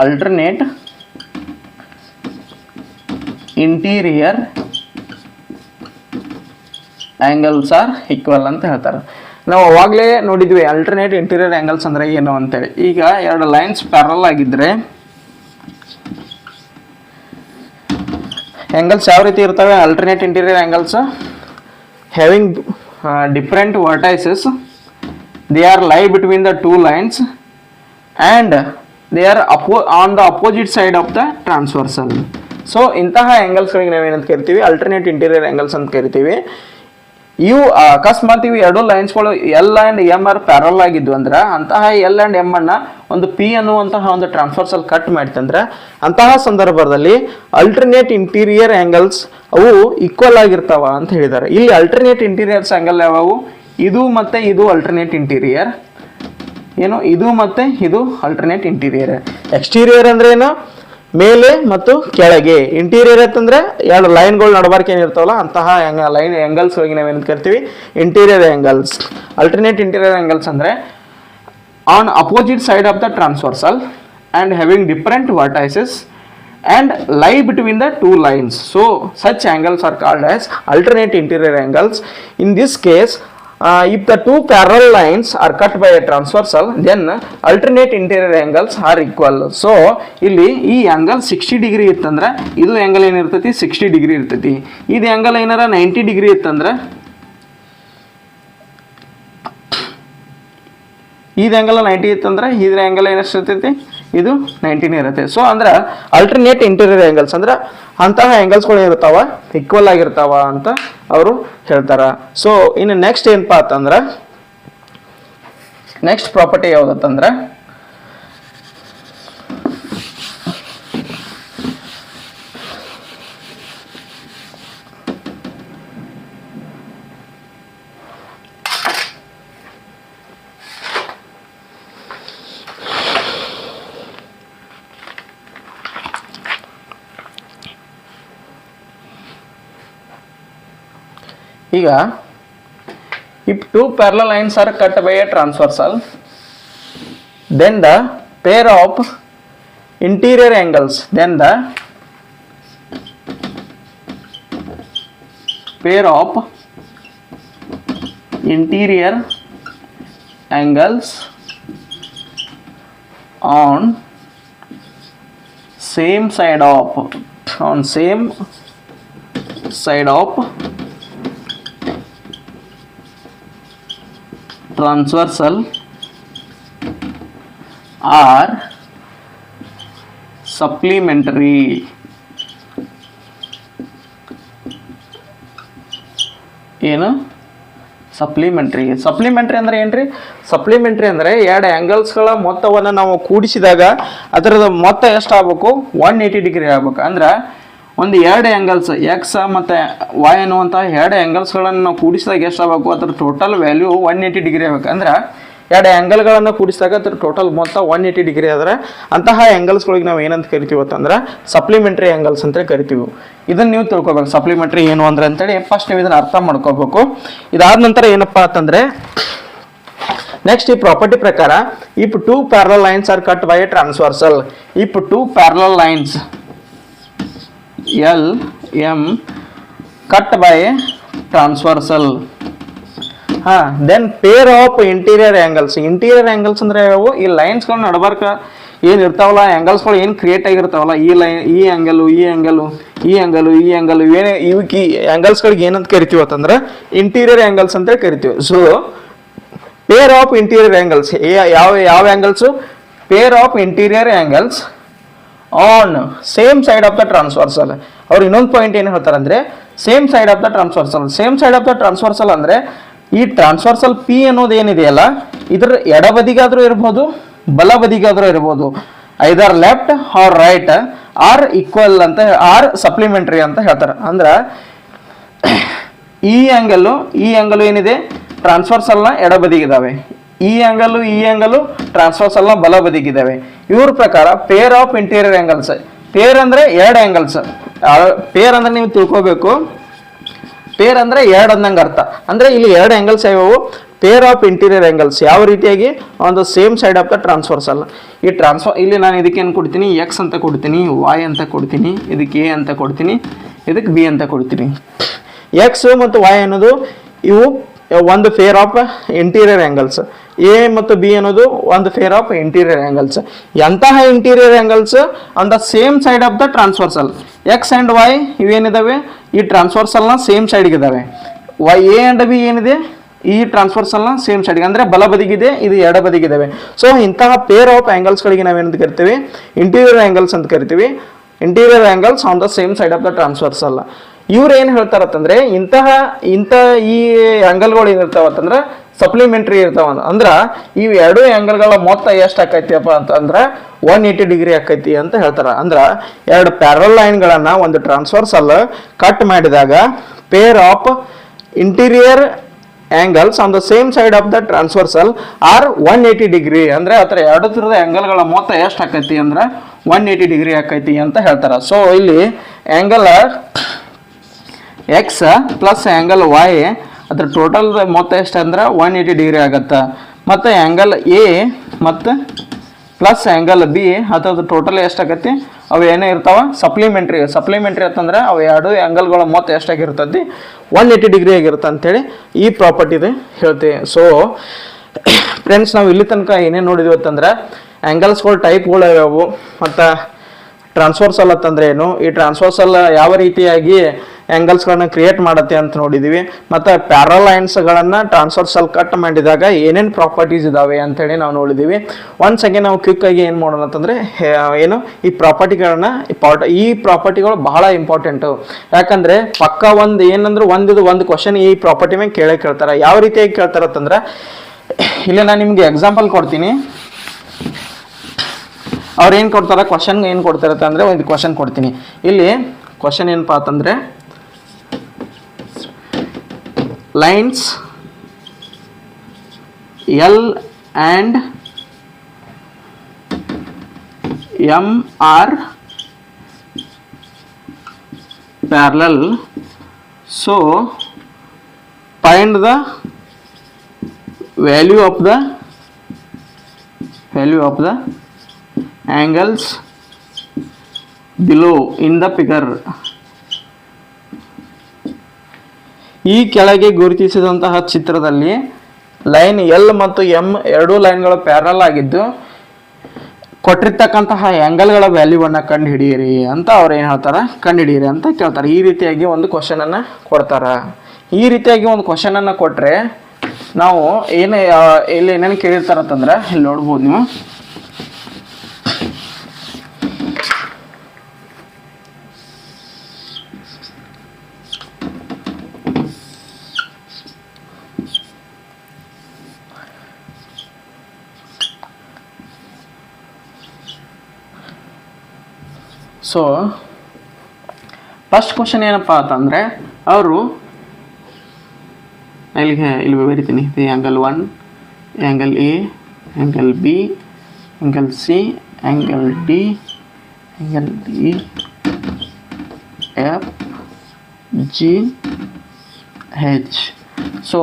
alternate interior angles are equal ಅಂತ ಹೇಳ್ತಾರೆ. ನಾವು ಅವಾಗಲೇ ನೋಡಿದ್ವಿ ಅಲ್ಟರ್ನೇಟ್ ಇಂಟೀರಿಯರ್ ಆ್ಯಂಗಲ್ಸ್ ಅಂದರೆ ಏನು ಅಂತೇಳಿ. ಈಗ 2 ಲೈನ್ಸ್ ಪ್ಯಾರಲಲ್ ಆಗಿದ್ದರೆ ಆ್ಯಂಗಲ್ಸ್ ಯಾವ ರೀತಿ ಇರ್ತವೆ? Alternate interior angles having different vertices, they are lie between the 2 lines and they are on the opposite side of the transversal. So ಇಂತಹ ಆ್ಯಂಗಲ್ಸ್ಗಳಿಗೆ ನಾವೇನಂತ ಕರಿತೀವಿ ಅಲ್ಟರ್ನೇಟ್ ಇಂಟೀರಿಯರ್ ಆ್ಯಂಗಲ್ಸ್ ಅಂತ ಕರಿತೀವಿ. ಇವು ಅಕಸ್ಮಾತ್ ಇವು 2 ಲೈನ್ಸ್ಗಳು L and M are parallel ಆಗಿದ್ವು ಅಂದ್ರೆ ಅಂತಹ ಎಲ್ ಆ್ಯಂಡ್ ಎಮ್ ಅನ್ನ ಒಂದು ಪಿ ಅನ್ನುವಂತಹ ಒಂದು ಟ್ರಾನ್ಸ್ವರ್ಸಲ್ ಕಟ್ ಮಾಡ್ತಂದ್ರೆ ಅಂತಹ ಸಂದರ್ಭದಲ್ಲಿ ಅಲ್ಟರ್ನೇಟ್ ಇಂಟೀರಿಯರ್ ಆ್ಯಂಗಲ್ಸ್ ಅವು ಈಕ್ವಲ್ ಆಗಿರ್ತಾವ ಅಂತ ಹೇಳಿದ್ದಾರೆ. ಇಲ್ಲಿ ಅಲ್ಟರ್ನೇಟ್ ಇಂಟೀರಿಯರ್ಸ್ ಆ್ಯಂಗಲ್ ಯಾವವು? ಇದು ಮತ್ತು ಇದು ಅಲ್ಟರ್ನೇಟ್ ಇಂಟೀರಿಯರ್, ಏನು ಇದು ಮತ್ತು ಇದು ಅಲ್ಟರ್ನೇಟ್ ಇಂಟೀರಿಯರ್. ಎಕ್ಸ್ಟೀರಿಯರ್ ಅಂದ್ರೆ ಏನು? ಮೇಲೆ ಮತ್ತು ಕೆಳಗೆ. ಇಂಟೀರಿಯರ್ ಅಂತಂದ್ರೆ 2 ಲೈನ್ಗಳು ನಡಬಾರ್ಕೆ ಏನಿರ್ತಾವಲ್ಲ ಅಂತಹ ಲೈನ್ ಆ್ಯಂಗಲ್ಸ್ಗಳಿಗೆ ನಾವೇನು ಕರಿತೀವಿ interior angles. Alternate interior angles ಅಂದರೆ on opposite side of the transversal and having different vertices and lie between the 2 lines. So such angles are called as alternate interior angles. In this case, if the 2 parallel lines are cut by a transversal, then alternate interior angles are equal. So ಇಲ್ಲಿ ಈ angle 60 degree ಇತ್ತಂದ್ರೆ ಇದು angle ಏನಿರ್ತೈತಿ 60 degree ಇರ್ತೈತಿ. ಇದು angle ಏನಾರ 90 degree ಇತ್ತಂದ್ರೆ ಇದು angle 90 ಇತ್ತಂದ್ರೆ ಇದ್ರ ಆಂಗಲ್ ಏನಿರ್ತೈತಿ ಇದು 90 ಇರುತ್ತೆ. ಸೊ ಅಂದ್ರೆ ಅಲ್ಟರ್ನೇಟ್ ಇಂಟೀರಿಯರ್ ಆ್ಯಂಗಲ್ಸ್ ಅಂದ್ರೆ ಅಂತಹ ಆ್ಯಂಗಲ್ಸ್ಗಳು ಇರ್ತಾವ ಈಕ್ವಲ್ ಆಗಿರ್ತಾವ ಅಂತ ಅವರು ಹೇಳ್ತಾರೆ. ಸೊ ಇನ್ನು ನೆಕ್ಸ್ಟ್ ಏನಪ್ಪಾ ಅಂತಂದ್ರೆ ನೆಕ್ಸ್ಟ್ ಪ್ರಾಪರ್ಟಿ ಯಾವುದಂತಂದ್ರೆ ಈಗ if 2 parallel lines are cut by a transversal then the pair of interior angles on same side of transversal are supplementary. ಏನು ಸಪ್ಲಿಮೆಂಟ್ರಿ ಅಂದ್ರೆ ಏನ್ರಿ? ಸಪ್ಲಿಮೆಂಟ್ರಿ ಅಂದ್ರೆ 2 ಆ್ಯಂಗಲ್ಸ್ಗಳ ಮೊತ್ತವನ್ನು ನಾವು ಕೂಡಿಸಿದಾಗ ಅದರದ ಮೊತ್ತ ಎಷ್ಟಾಗಬೇಕು? 180 ಡಿಗ್ರಿ ಆಗ್ಬೇಕು. ಅಂದ್ರೆ ಒಂದು 2 ಆ್ಯಂಗಲ್ಸ್ ಎಕ್ಸ್ ಮತ್ತು ವೈ ಅನ್ನುವಂಥ 2 ಆ್ಯಂಗಲ್ಸ್ಗಳನ್ನು ನಾವು ಕೂಡಿಸಿದಾಗ ಎಷ್ಟಾಗಬೇಕು? ಅದರ ಟೋಟಲ್ ವ್ಯಾಲ್ಯೂ 180 ಡಿಗ್ರಿ ಆಗ್ಬೇಕು. ಅಂದ್ರೆ ಎರಡು ಆ್ಯಂಗಲ್ಗಳನ್ನು ಕೂಡಿಸಿದಾಗ ಅದ್ರ ಟೋಟಲ್ ಮೊತ್ತ 180 ಡಿಗ್ರಿ ಆದರೆ ಅಂತಹ ಆ್ಯಂಗಲ್ಸ್ಗಳಿಗೆ ನಾವು ಏನಂತ ಕರಿತೀವಿ ಅಂತಂದ್ರೆ ಸಪ್ಲಿಮೆಂಟ್ರಿ ಆ್ಯಂಗಲ್ಸ್ ಅಂತ ಕರಿತೀವಿ. ಇದನ್ನು ನೀವು ತಿಳ್ಕೊಬೇಕು ಸಪ್ಲಿಮೆಂಟ್ರಿ ಏನು ಅಂದ್ರೆ ಅಂತೇಳಿ ಫಸ್ಟ್ ನೀವು ಇದನ್ನು ಅರ್ಥ ಮಾಡ್ಕೋಬೇಕು. ಇದಾದ ನಂತರ ಏನಪ್ಪ ಅಂತಂದರೆ ನೆಕ್ಸ್ಟ್ ಈ ಪ್ರಾಪರ್ಟಿ ಪ್ರಕಾರ if two parallel lines are cut by a transversal, if two parallel lines L M cut by transversal then pair of interior angles. Interior angles ಅಂದ್ರೆ ಯಾವು? ಈ ಲೈನ್ಸ್ಗಳನ್ನ ನಡಬಾರ್ಕ ಏನು ಇರ್ತಾವಲ್ಲ ಆ್ಯಂಗಲ್ಸ್ಗಳು ಏನು ಕ್ರಿಯೇಟ್ ಆಗಿರ್ತಾವಲ್ಲ, ಈ ಲೈನ್ ಈ ಆ್ಯಂಗಲು ಈ ಆ್ಯಂಗಲು ಈ ಆ್ಯಂಗಲು ಈ ಆ್ಯಂಗಲು ಏನೇ ಇವಕ್ಕೆ ಈ ಆ್ಯಂಗಲ್ಸ್ಗಳಿಗೆ ಏನಂತ ಕರಿತೀವಿ ಅಂತಂದ್ರೆ ಇಂಟೀರಿಯರ್ ಆ್ಯಂಗಲ್ಸ್ ಅಂತ ಕರಿತೀವಿ. So pair of interior angles ಯಾವ ಯಾವ angles? Peer of interior angles on same side of the transversal. ಅವ್ರು ಇನ್ನೊಂದು ಪಾಯಿಂಟ್ ಏನು ಹೇಳ್ತಾರೆ ಅಂದರೆ same side of the transversal. Same side of the transversal ಅಂದರೆ ಈ ಟ್ರಾನ್ಸ್ವರ್ಸಲ್ ಪಿ ಅನ್ನೋದು ಏನಿದೆಯಲ್ಲ ಇದ್ರ ಎಡಬದಿಗಾದರೂ ಇರ್ಬೋದು ಬಲಬದಿಗಾದರೂ ಇರ್ಬೋದು, either left or right are equal ಅಂತ ಆರ್ ಸಪ್ಲಿಮೆಂಟ್ರಿ ಅಂತ ಹೇಳ್ತಾರೆ. ಅಂದ್ರೆ ಈ ಆ್ಯಂಗಲು ಏನಿದೆ ಟ್ರಾನ್ಸ್ವರ್ಸಲ್ನ ಎಡಬದಿಗಿದ್ದಾವೆ, ಈ ಆ್ಯಂಗಲು ಟ್ರಾನ್ಸ್ವರ್ಸಲ್ನ ಬಲಬದಿಗಿದ್ದಾವೆ. ಇವ್ರ ಪ್ರಕಾರ pair of interior angles, pair ಅಂದರೆ ಎರಡು ಆ್ಯಂಗಲ್ಸ್. ಪೇರ್ ಅಂದ್ರೆ ನೀವು ತಿಳ್ಕೋಬೇಕು, ಪೇರ್ ಅಂದರೆ ಎರಡು ಅಂದಂಗೆ ಅರ್ಥ. ಅಂದರೆ ಇಲ್ಲಿ ಎರಡು ಆ್ಯಂಗಲ್ಸ್ ಯಾವ್ಯಾವು? Peer of interior angles. ಯಾವ ರೀತಿಯಾಗಿ? On the same side of the transversal. ಈ ಇಲ್ಲಿ ನಾನು ಇದಕ್ಕೆ ಏನು ಕೊಡ್ತೀನಿ? ಎಕ್ಸ್ ಅಂತ ಕೊಡ್ತೀನಿ, ವೈ ಅಂತ ಕೊಡ್ತೀನಿ, ಇದಕ್ಕೆ ಎ ಅಂತ ಕೊಡ್ತೀನಿ, ಇದಕ್ಕೆ ಬಿ ಅಂತ ಕೊಡ್ತೀನಿ. ಎಕ್ಸ್ ಮತ್ತು ವೈ ಅನ್ನೋದು ಇವು ಒಂದು pair of interior angles, A ಮತ್ತು ಬಿ ಅನ್ನೋದು ಒಂದು ಫೇರ್ ಆಫ್ ಇಂಟೀರಿಯರ್ ಆ್ಯಂಗಲ್ಸ್. ಎಂತಹ interior angles? On the same side of the transversal. X and Y ಇವೇನಿದಾವೆ ಈ ಟ್ರಾನ್ಸ್ವರ್ಸಲ್ನ ಸೇಮ್ ಸೈಡ್ಗಿದ್ದಾವೆ. ವೈ ಎ ಆ್ಯಂಡ್ ಬಿ ಏನಿದೆ ಈ ಟ್ರಾನ್ಸ್ವರ್ಸಲ್ನ ಸೇಮ್ ಸೈಡ್ಗೆ ಅಂದರೆ ಬಲಬದಿಗಿದೆ, ಇದು ಎಡಬದಿಗಿದ್ದಾವೆ. ಸೊ ಇಂತಹ ಪೇರ್ ಆಫ್ ಆ್ಯಂಗಲ್ಸ್ಗಳಿಗೆ ನಾವೇನಂತ ಕರಿತೀವಿ? ಇಂಟೀರಿಯರ್ ಆ್ಯಂಗಲ್ಸ್ ಅಂತ ಕರಿತೀವಿ. Interior angles on the same side of the transversal. ಇವ್ರು ಏನು ಹೇಳ್ತಾರತ್ತಂದ್ರೆ ಇಂಥ ಈ ಆ್ಯಂಗಲ್ಗಳು ಏನಿರ್ತಾವತ್ತಂದ್ರೆ ಸಪ್ಲಿಮೆಂಟ್ರಿ ಇರ್ತಾವ. ಅಂದ್ರೆ ಇವು ಎರಡು ಆ್ಯಂಗಲ್ಗಳ ಮೊತ್ತ ಎಷ್ಟು ಆಕೈತಿಯಪ್ಪ ಅಂತಂದ್ರೆ 180 ಡಿಗ್ರಿ ಆಕೈತಿ ಅಂತ ಹೇಳ್ತಾರೆ. ಅಂದ್ರೆ ಎರಡು ಪ್ಯಾರಲ್ ಲೈನ್ಗಳನ್ನು ಒಂದು ಟ್ರಾನ್ಸ್ವರ್ಸಲ್ ಕಟ್ ಮಾಡಿದಾಗ pair of interior angles on the same side of the transversal are 180 degree. ಅಂದರೆ ಆ ಥರ ಎರಡು ಥರದ ಆ್ಯಂಗಲ್ಗಳ ಮೊತ್ತ ಎಷ್ಟು ಆಕೈತಿ ಅಂದ್ರೆ 180 ಡಿಗ್ರಿ ಆಕೈತಿ ಅಂತ ಹೇಳ್ತಾರೆ. ಸೊ ಇಲ್ಲಿ angle X plus angle Y ಅದ್ರ ಟೋಟಲ್ ಮೊತ್ತ ಎಷ್ಟು ಅಂದ್ರೆ 180 ಡಿಗ್ರಿ ಆಗುತ್ತೆ. ಮತ್ತು ಆ್ಯಂಗಲ್ ಎ ಮತ್ತು ಪ್ಲಸ್ ಆ್ಯಂಗಲ್ ಬಿ ಅದ್ರದ್ದು ಟೋಟಲ್ ಎಷ್ಟಾಗತ್ತೆ? ಅವು ಏನೇ ಇರ್ತಾವೆ ಸಪ್ಲಿಮೆಂಟ್ರಿ ಅಂತಂದ್ರೆ ಅವು ಎರಡು ಆ್ಯಂಗಲ್ಗಳ ಮೊತ್ತ ಎಷ್ಟಾಗಿರ್ತದೆ? 180 ಡಿಗ್ರಿ ಆಗಿರುತ್ತೆ ಅಂತೇಳಿ ಈ ಪ್ರಾಪರ್ಟಿದು ಹೇಳ್ತೀವಿ. ಸೊ ಫ್ರೆಂಡ್ಸ್ ನಾವು ಇಲ್ಲಿ ತನಕ ಏನೇನು ನೋಡಿದ್ವಿ ಅಂತಂದ್ರೆ ಆ್ಯಂಗಲ್ಸ್ಗಳು ಟೈಪ್ಗಳು ಯಾವ್ಯಾವು ಮತ್ತು ಟ್ರಾನ್ಸ್ವರ್ಸಲ್ ಅಂತಂದ್ರೆ ಏನು, ಈ ಟ್ರಾನ್ಸ್ವರ್ಸಲ್ ಯಾವ ರೀತಿಯಾಗಿ ಆ್ಯಂಗಲ್ಸ್ಗಳನ್ನ ಕ್ರಿಯೇಟ್ ಮಾಡುತ್ತೆ ಅಂತ ನೋಡಿದ್ದೀವಿ. ಮತ್ತು ಪ್ಯಾರಲ್ ಲೈನ್ಸ್ಗಳನ್ನು ಟ್ರಾನ್ಸ್ವರ್ಸಲ್ ಕಟ್ ಮಾಡಿದಾಗ ಏನೇನು ಪ್ರಾಪರ್ಟೀಸ್ ಇದ್ದಾವೆ ಅಂತೇಳಿ ನಾವು ನೋಡಿದ್ದೀವಿ. ಒನ್ಸ್ ಅಗೇನ್ ನಾವು ಕ್ವಿಕ್ಕಾಗಿ ಏನು ಮಾಡೋಣ ಅಂತಂದರೆ ಏನು ಈ ಪ್ರಾಪರ್ಟಿಗಳನ್ನ ಈ ಪ್ರಾಪರ್ಟಿಗಳು ಬಹಳ ಇಂಪಾರ್ಟೆಂಟು. ಯಾಕಂದರೆ ಪಕ್ಕ ಒಂದು ಕ್ವಶನ್ ಈ ಪ್ರಾಪರ್ಟಿ ಮೇಲೆ ಕೇಳ್ತಾರೆ. ಯಾವ ರೀತಿಯಾಗಿ ಕೇಳ್ತಾರೆ ಅಂತಂದ್ರೆ ಇಲ್ಲಿ ನಾನು ನಿಮಗೆ ಎಕ್ಸಾಂಪಲ್ ಕೊಡ್ತೀನಿ. ಅವ್ರು ಏನು ಕೊಡ್ತಾರೆ ಕ್ವಶನ್ ಏನು ಕೊಡ್ತಾರೆ ಅಂದರೆ ಒಂದು ಕ್ವಶನ್ ಕೊಡ್ತೀನಿ. ಇಲ್ಲಿ ಕ್ವಶನ್ ಏನಪ್ಪ ಅಂತಂದರೆ lines L and M are parallel, so find the value of the angles below in the figure. ಈ ಕೆಳಗೆ ಗುರುತಿಸಿದಂತಹ ಚಿತ್ರದಲ್ಲಿ ಲೈನ್ ಎಲ್ ಮತ್ತು ಎಂ ಎರಡೂ ಲೈನ್ಗಳು ಪ್ಯಾರಲ್ ಆಗಿದ್ದು ಕೊಟ್ಟಿರ್ತಕ್ಕಂತಹ ಆ್ಯಂಗಲ್ಗಳ ವ್ಯಾಲ್ಯೂವನ್ನು ಕಂಡುಹಿಡಿಯಿರಿ ಅಂತ ಅವ್ರು ಏನು ಹೇಳ್ತಾರೆ? ಕಂಡುಹಿಡಿಯಿರಿ ಅಂತ ಕೇಳ್ತಾರೆ. ಈ ರೀತಿಯಾಗಿ ಒಂದು ಕ್ವಶನನ್ನು ಕೊಡ್ತಾರೆ. ಈ ರೀತಿಯಾಗಿ ಒಂದು ಕ್ವಶನನ್ನು ಕೊಟ್ಟರೆ ನಾವು ಇಲ್ಲಿ ಏನೇನು ಕೇಳಿರ್ತಾರಂತಂದ್ರೆ ಇಲ್ಲಿ ನೋಡ್ಬೋದು ನೀವು. ಸೊ ಫಸ್ಟ್ ಕ್ವಶನ್ ಏನಪ್ಪ ಅಂತಂದರೆ ಅವರು ಇಲ್ಲಿ ಬರೀತೀನಿ. The angle 1 angle A, angle B, angle C, angle D, angle E, F, G, H. So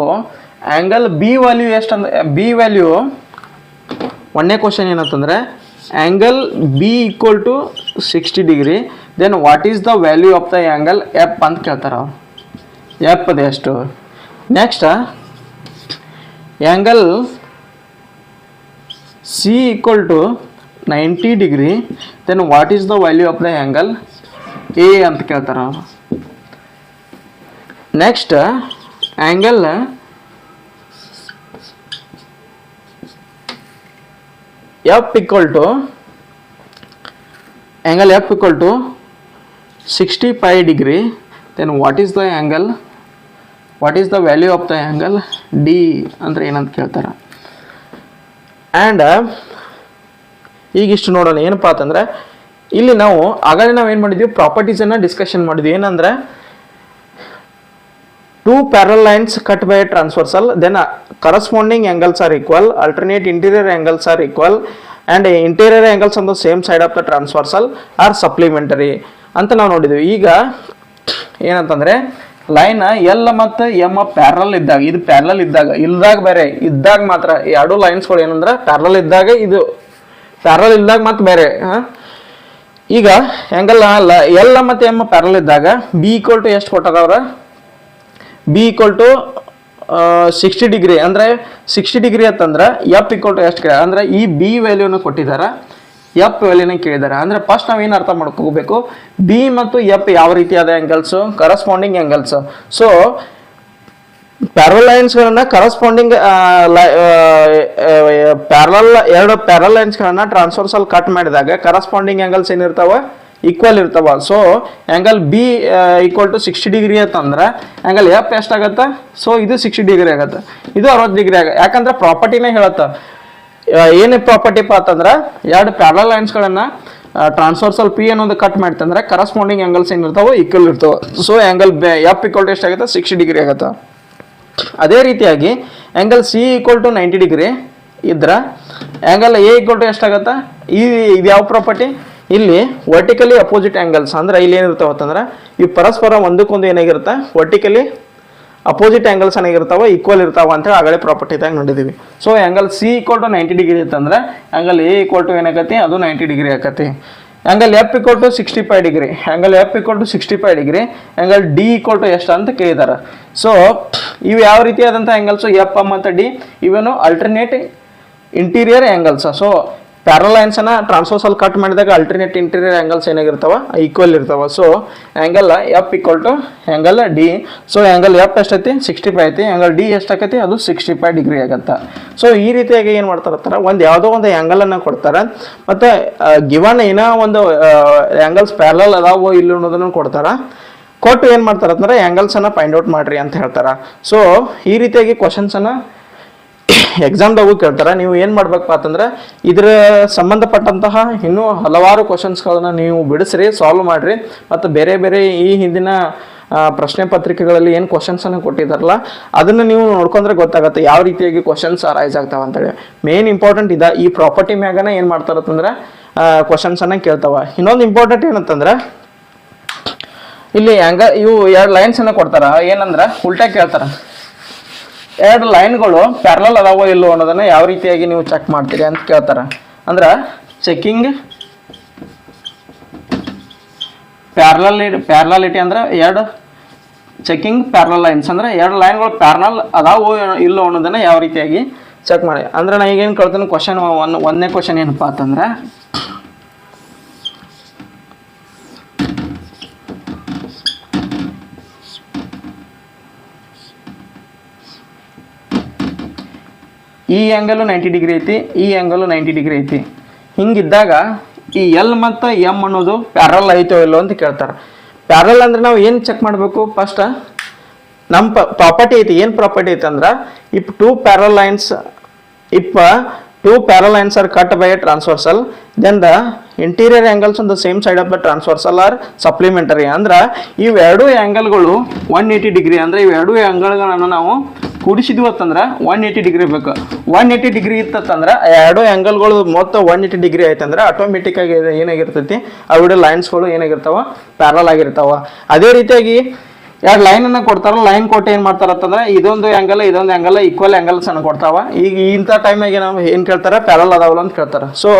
angle B value ಎಷ್ಟು ಅಂದ್ರೆ ಬಿ ವ್ಯಾಲ್ಯೂ ಒಂದನೇ ಕ್ವಶನ್ ಏನಂತಂದರೆ angle B equal to 60 degree, then what is the value of the angle F ಅಂತ ಕೇಳ್ತಾರೆ ಅವ್ರು. F ಅದು ಎಷ್ಟು. Next angle C equal to 90 degree, then what is the value of the angle A ಅಂತ ಕೇಳ್ತಾರೆ ಅವರು. Next angle F equal to 65 degree, then what is the value of the angle D ಅಂದರೆ ಏನಂತ ಕೇಳ್ತಾರೆ. And ಈಗಿಷ್ಟು ನೋಡೋಣ ಏನಪ್ಪ ಅಂತಂದರೆ ಇಲ್ಲಿ ನಾವು ಆಗಲೇ ನಾವೇನು ಮಾಡಿದ್ವಿ, ಪ್ರಾಪರ್ಟೀಸನ್ನು ಡಿಸ್ಕಷನ್ ಮಾಡಿದ್ವಿ. ಏನಂದರೆ two parallel lines cut by a transversal, then corresponding angles are equal, alternate interior angles are equal, and interior angles on the same side of the transversal are supplementary ಅಂತ ನಾವು ನೋಡಿದ್ವಿ. ಈಗ ಏನಂತಂದರೆ ಲೈನ್ ಎಲ್ ಮತ್ತು M parallel ಇದ್ದಾಗ, ಇದು parallel ಇಲ್ದಾಗ ಬೇರೆ, ಇದ್ದಾಗ ಮಾತ್ರ ಎರಡು ಲೈನ್ಸ್ಗಳು ಏನಂದ್ರೆ ಪ್ಯಾರಲ್ ಇದ್ದಾಗ ಇದು, ಪ್ಯಾರಲ್ ಇದ್ದಾಗ ಮತ್ತೆ ಬೇರೆ. ಈಗ ಆ್ಯಂಗಲ್ ಎಲ್ ಮತ್ತು ಎಮ್ ಪ್ಯಾರಲ್ ಇದ್ದಾಗ ಬಿ ಈಕ್ವಲ್ ಟು ಎಷ್ಟು ಕೊಟ್ಟಾರ ಅವ್ರ, ಬಿ ಈಕ್ವಲ್ ಟು 60 ಡಿಗ್ರಿ, ಅಂದರೆ 60 ಡಿಗ್ರಿ ಅಂತಂದ್ರೆ ಎಫ್ ಈಕ್ವಲ್ ಟು ಎಷ್ಟು ಕೇಳ ಅಂದರೆ ಈ ಬಿ ವ್ಯಾಲ್ಯೂನ ಕೊಟ್ಟಿದ್ದಾರೆ, ಎಫ್ ವ್ಯಾಲ್ಯೂನ ಕೇಳಿದ್ದಾರೆ. ಅಂದರೆ ಫಸ್ಟ್ ನಾವೇನು ಅರ್ಥ ಮಾಡ್ಕೋಬೇಕು, ಬಿ ಮತ್ತು ಎಫ್ ಯಾವ ರೀತಿಯಾದ angles, corresponding angles. So parallel ಲೈನ್ಸ್ಗಳನ್ನು ಕರಸ್ಪಾಂಡಿಂಗ್ ಎರಡು ಪ್ಯಾರಲ್ ಲೈನ್ಸ್ಗಳನ್ನು ಟ್ರಾನ್ಸ್ಫರ್ಸಲ್ ಕಟ್ ಮಾಡಿದಾಗ ಕರಸ್ಪಾಂಡಿಂಗ್ ಆ್ಯಂಗಲ್ಸ್ ಏನಿರ್ತಾವ, ಈಕ್ವಲ್ ಇರ್ತಾವ. So angle B equal to 60 degree ಅಂತಂದ್ರೆ ಆ್ಯಂಗಲ್ ಎಫ್ ಎಷ್ಟಾಗತ್ತೆ, ಸೊ ಇದು 60 ಡಿಗ್ರಿ ಆಗುತ್ತೆ, ಇದು 60 ಡಿಗ್ರಿ ಯಾಕಂದ್ರೆ ಪ್ರಾಪರ್ಟಿನೇ ಹೇಳುತ್ತೆ. ಏನೇ ಪ್ರಾಪರ್ಟಿಪ್ಪ ಅಂತಂದ್ರೆ ಎರಡು ಪ್ಯಾರಲ್ ಲೈನ್ಸ್ಗಳನ್ನು ಟ್ರಾನ್ಸ್ಫರ್ಸಲ್ ಪಿ ಅನ್ನೋದು ಕಟ್ ಮಾಡ್ತಂದ್ರೆ ಕರಸ್ಪಾಂಡಿಂಗ್ ಆ್ಯಂಗಲ್ಸ್ ಏನಿರ್ತಾವೆ ಈಕ್ವಲ್ ಇರ್ತಾವೆ. So angle F equal to ಎಷ್ಟಾಗುತ್ತೆ, 60 ಡಿಗ್ರಿ ಆಗುತ್ತೆ. ಅದೇ ರೀತಿಯಾಗಿ angle C equal to 90 degree ಇದ್ರೆ ಆ್ಯಂಗಲ್ ಎ ಈಕ್ವಲ್ ಟು ಎಷ್ಟಾಗುತ್ತೆ, ಇದು ಯಾವ ಪ್ರಾಪರ್ಟಿ, ಇಲ್ಲಿ ವರ್ಟಿಕಲಿ ಅಪೋಸಿಟ್ ಆ್ಯಂಗಲ್ಸ್ ಅಂದ್ರೆ ಇಲ್ಲಿ ಏನಿರ್ತಾವ ಅಂತಂದ್ರೆ ಈ ಪರಸ್ಪರ ಒಂದಕ್ಕೊಂದು ಏನಾಗಿರುತ್ತೆ, ವರ್ಟಿಕಲಿ ಅಪೋಸಿಟ್ ಆ್ಯಂಗಲ್ಸ್ ಏನಾಗಿರ್ತಾವ, ಈಕ್ವಲ್ ಇರ್ತಾವ ಅಂತೇಳಿ ಆಗಲೇ ಪ್ರಾಪರ್ಟಿದಾಗ ನೋಡಿದ್ದೀವಿ. So angle C equal to 90 degree ಇತ್ತಂದ್ರೆ ಆ್ಯಂಗಲ್ ಎ ಈಕ್ವಲ್ ಟು ಏನಾಗತ್ತೆ, ಅದು 90 ಡಿಗ್ರಿ ಆಕತಿ. Angle F equal to 65 degree, angle F equal to 65 degree, angle D equal to ಎಷ್ಟು ಅಂತ ಕೇಳಿದ್ದಾರೆ. ಸೊ ಇವು ಯಾವ ರೀತಿಯಾದಂಥ ಆ್ಯಂಗಲ್ಸು, ಎಫ್ ಮತ್ತು ಡಿ ಇವೇನು alternate interior angles. So parallel ಲೈನ್ಸನ್ನು ಟ್ರಾನ್ಸ್ಫರ್ಸಲ್ ಕಟ್ ಮಾಡಿದಾಗ ಅಲ್ಟರ್ನೇಟ್ ಇಂಟೀರಿಯರ್ ಆ್ಯಂಗಲ್ಸ್ ಏನಾಗಿರ್ತಾವ, ಈಕ್ವಲ್ ಇರ್ತಾವ. So angle F equal to angle D. So angle F ಎಷ್ಟೈತಿ, 65 ಐತಿ, ಆ್ಯಂಗಲ್ ಡಿ ಎಷ್ಟಾಗೈತಿ, ಅದು 65 ಡಿಗ್ರಿ ಆಗುತ್ತೆ. ಸೊ ಈ ರೀತಿಯಾಗಿ ಏನು ಮಾಡ್ತಾರಂತಾರೆ, ಯಾವುದೋ ಒಂದು ಆ್ಯಂಗಲನ್ನು ಕೊಡ್ತಾರೆ, ಮತ್ತು ಗಿವನ್ ಏನೋ ಒಂದು ಆ್ಯಂಗಲ್ಸ್ ಪ್ಯಾರಲ್ ಅದಾವೋ ಇಲ್ಲ ಅನ್ನೋದನ್ನು ಕೊಡ್ತಾರೆ. ಕೊಟ್ಟು ಏನು ಮಾಡ್ತಾರೆ ಅಂತಂದ್ರೆ ಆ್ಯಂಗಲ್ಸನ್ನು ಫೈಂಡ್ ಔಟ್ ಮಾಡಿರಿ ಅಂತ ಹೇಳ್ತಾರೆ. ಸೊ ಈ ರೀತಿಯಾಗಿ ಕ್ವಶನ್ಸನ್ನು ಎಕ್ಸಾಮ್ದಾಗೂ ಕೇಳ್ತಾರೆ. ನೀವು ಏನು ಮಾಡ್ಬೇಕಪ್ಪ ಅಂತಂದ್ರೆ ಇದ್ರ ಸಂಬಂಧಪಟ್ಟಂತಹ ಇನ್ನೂ ಹಲವಾರು ಕ್ವಶನ್ಸ್ಗಳನ್ನ ನೀವು ಬಿಡಿಸ್ರಿ, ಸಾಲ್ವ್ ಮಾಡಿರಿ, ಮತ್ತು ಬೇರೆ ಬೇರೆ ಈ ಹಿಂದಿನ ಪ್ರಶ್ನೆ ಪತ್ರಿಕೆಗಳಲ್ಲಿ ಏನು ಕ್ವಶನ್ಸನ್ನು ಕೊಟ್ಟಿದ್ದಾರಲ್ಲ ಅದನ್ನು ನೀವು ನೋಡ್ಕೊಂಡ್ರೆ ಗೊತ್ತಾಗುತ್ತೆ ಯಾವ ರೀತಿಯಾಗಿ ಕ್ವಶನ್ಸ್ ರೈಸ್ ಆಗ್ತಾವೆ ಅಂತೇಳಿ. ಮೇನ್ ಇಂಪಾರ್ಟೆಂಟ್ ಇದೆ, ಈ ಪ್ರಾಪರ್ಟಿ ಮ್ಯಾಗನ ಏನು ಮಾಡ್ತಾರಂತಂದ್ರೆ ಕ್ವಶನ್ಸನ್ನು ಕೇಳ್ತಾವ. ಇನ್ನೊಂದು ಇಂಪಾರ್ಟೆಂಟ್ ಏನಂತಂದ್ರೆ ಇಲ್ಲಿ ಇವು ಎರಡು ಲೈನ್ಸನ್ನು ಕೊಡ್ತಾರ, ಏನಂದ್ರೆ ಉಲ್ಟಾ ಕೇಳ್ತಾರ. ಎರಡು ಲೈನ್ಗಳು ಪ್ಯಾರಲಲ್ ಅದಾವೋ ಇಲ್ಲೋ ಅನ್ನೋದನ್ನ ಯಾವ ರೀತಿಯಾಗಿ ನೀವು ಚೆಕ್ ಮಾಡ್ತೀರಿ ಅಂತ ಕೇಳ್ತಾರೆ. ಅಂದ್ರೆ ಚೆಕಿಂಗ್ ಪ್ಯಾರಲಾಲಿಟಿ ಅಂದ್ರೆ ಎರಡು ಚೆಕಿಂಗ್ ಪ್ಯಾರಲಲ್ ಲೈನ್ಸ್ ಅಂದ್ರೆ ಎರಡು ಲೈನ್ಗಳು ಪ್ಯಾರಲಲ್ ಅದಾವೋ ಇಲ್ಲೋ ಅನ್ನೋದನ್ನ ಯಾವ ರೀತಿಯಾಗಿ ಚೆಕ್ ಮಾಡಿ. ಅಂದ್ರೆ ನಾ ಈಗೇನು ಕೇಳ್ತೀನಿ ಕ್ವಶನ್ ಒಂದನೇ ಕ್ವಶನ್ ಏನಪ್ಪಾ ಅಂತಂದ್ರೆ ಈ ಆ್ಯಂಗಲು 90 ಡಿಗ್ರಿ ಐತಿ, ಈ ಆ್ಯಂಗಲು 90 ಡಿಗ್ರಿ ಐತಿ. ಹಿಂಗಿದ್ದಾಗ ಈ ಎಲ್ ಮತ್ತು ಎಮ್ ಅನ್ನೋದು ಪ್ಯಾರಲ್ ಐತೋ ಇಲ್ಲೋ ಅಂತ ಕೇಳ್ತಾರೆ. ಪ್ಯಾರಲ್ ಅಂದ್ರೆ ನಾವು ಏನು ಚೆಕ್ ಮಾಡಬೇಕು, ಫಸ್ಟ್ ನಮ್ಮ ಪ್ರಾಪರ್ಟಿ ಐತಿ. ಏನು ಪ್ರಾಪರ್ಟಿ ಐತಿ ಅಂದ್ರೆ if two parallel lines are cut by a transversal, then the interior angles on the same side of the transversal are supplementary. ಅಂದ್ರೆ ಇವೆರಡು ಆ್ಯಂಗಲ್ಗಳು 180 ಡಿಗ್ರಿ, ಅಂದರೆ ಇವೆರಡು ಆ್ಯಂಗಲ್ಗಳನ್ನು ನಾವು ಕೂಡಿಸಿದ್ವಿ ಅಂತಂದ್ರೆ 180 ಡಿಗ್ರಿ ಬೇಕು. 180 ಡಿಗ್ರಿ ಇತ್ತಂದ್ರೆ ಎರಡು ಆ್ಯಂಗಲ್ಗಳು ಮೊತ್ತ 180 ಡಿಗ್ರಿ ಆಯ್ತಂದ್ರೆ ಆಟೋಮೆಟಿಕ್ ಆಗಿ ಏನಾಗಿರ್ತೈತಿ ಅವಿಡ ಲೈನ್ಸ್ಗಳು ಏನಾಗಿರ್ತಾವ ಪ್ಯಾರಲ್ ಆಗಿರ್ತಾವ. ಅದೇ ರೀತಿಯಾಗಿ ಎರಡು ಲೈನನ್ನು ಕೊಡ್ತಾರಲ್ಲ, ಲೈನ್ ಕೊಟ್ಟು ಏನು ಮಾಡ್ತಾರಂತಂದ್ರೆ ಇದೊಂದು ಆ್ಯಂಗಲ್ ಈಕ್ವಲ್ ಆ್ಯಂಗಲ್ಸ್ ಅನ್ನು ಕೊಡ್ತಾವ. ಈಗ ಇಂಥ ಟೈಮಿಗೆ ನಾವು ಏನು ಕೇಳ್ತಾರೆ, ಪ್ಯಾರಲ್ ಅದಾವಲ್ಲ ಅಂತ ಕೇಳ್ತಾರೆ. ಸೊ